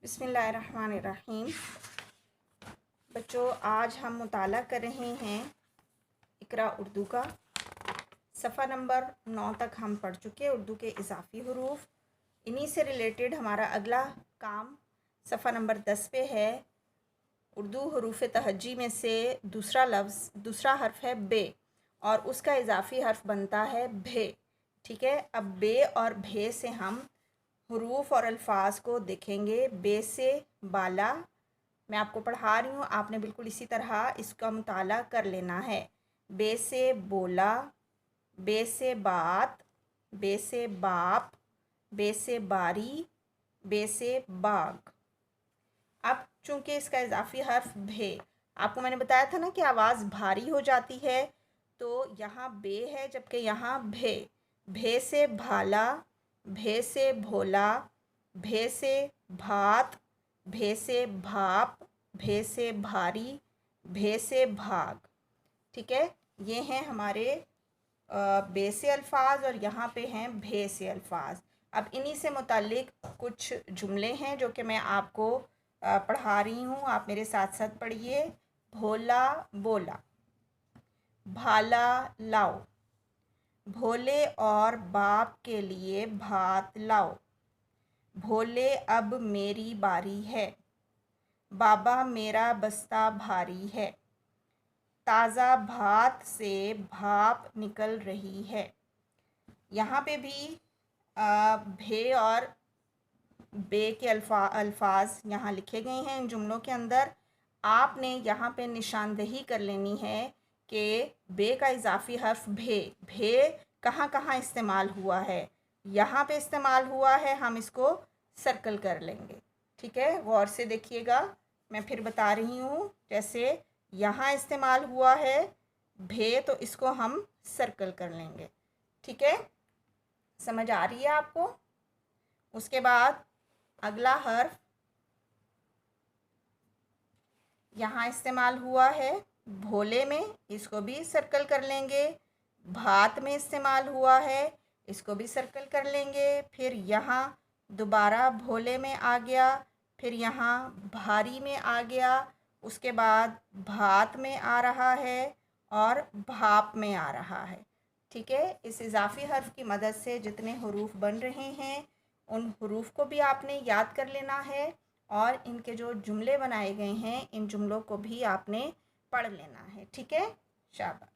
बिस्मिल्लाहिर्रहमानिर्रहीम। बच्चों, आज हम मुताला कर रहे हैं इकरा उर्दू का। सफ़ा नंबर 9 तक हम पढ़ चुके उर्दू के इजाफ़ी हुरूफ। इन्हीं से रिलेटेड हमारा अगला काम सफ़ा नंबर 10 पे है। उर्दू हुरूफ तहज्जी में से दूसरा हर्फ है बे और उसका इजाफ़ी हर्फ बनता है भे। ठीक है, अब बे और भे से हम हुरूफ और अल्फाज को देखेंगे। बे से बाला, मैं आपको पढ़ा रही हूँ, आपने बिल्कुल इसी तरह इसका मुताला कर लेना है। बे से बोला, बे से बात, बे से बाप, बे से बारी, बे से बाग। अब चूंकि इसका इजाफी हर्फ भे, आपको मैंने बताया था ना कि आवाज़ भारी हो जाती है, तो यहाँ बे है जबकि यहाँ भे। भे से भाला, भे से भोला, भे से भात, भे से भाप, भे से भारी, भे से भाग। ठीक है, ये हैं हमारे बे से अल्फाज और यहाँ पे हैं भे से अल्फाज। अब इन्हीं से मुताल्लिक कुछ जुमले हैं जो कि मैं आपको पढ़ा रही हूँ, आप मेरे साथ साथ पढ़िए। भोला बोला, भाला लाओ, भोले और बाप के लिए भात लाओ, भोले अब मेरी बारी है, बाबा मेरा बस्ता भारी है, ताज़ा भात से भाप निकल रही है। यहाँ पे भी भे और बे के अल्फाज यहाँ लिखे गए हैं इन जुमलों के अंदर। आपने यहाँ पे निशानदही कर लेनी है कि बे का इजाफी हर्फ भे, भे कहाँ कहाँ इस्तेमाल हुआ है। यहाँ पे इस्तेमाल हुआ है, हम इसको सर्कल कर लेंगे। ठीक है, गौर से देखिएगा, मैं फिर बता रही हूँ। जैसे यहाँ इस्तेमाल हुआ है भे, तो इसको हम सर्कल कर लेंगे। ठीक है, समझ आ रही है आपको? उसके बाद अगला हर्फ यहाँ इस्तेमाल हुआ है भोले में, इसको भी सर्कल कर लेंगे। भात में इस्तेमाल हुआ है, इसको भी सर्कल कर लेंगे। फिर यहाँ दोबारा भोले में आ गया, फिर यहाँ भारी में आ गया, उसके बाद भात में आ रहा है और भाप में आ रहा है। ठीक है, इस इजाफी हर्फ की मदद से जितने हुरूफ बन रहे हैं उन हुरूफ को भी आपने याद कर लेना है और इनके जो जुमले बनाए गए हैं इन जुमलों को भी आपने पढ़ लेना है। ठीक है, शाबाश।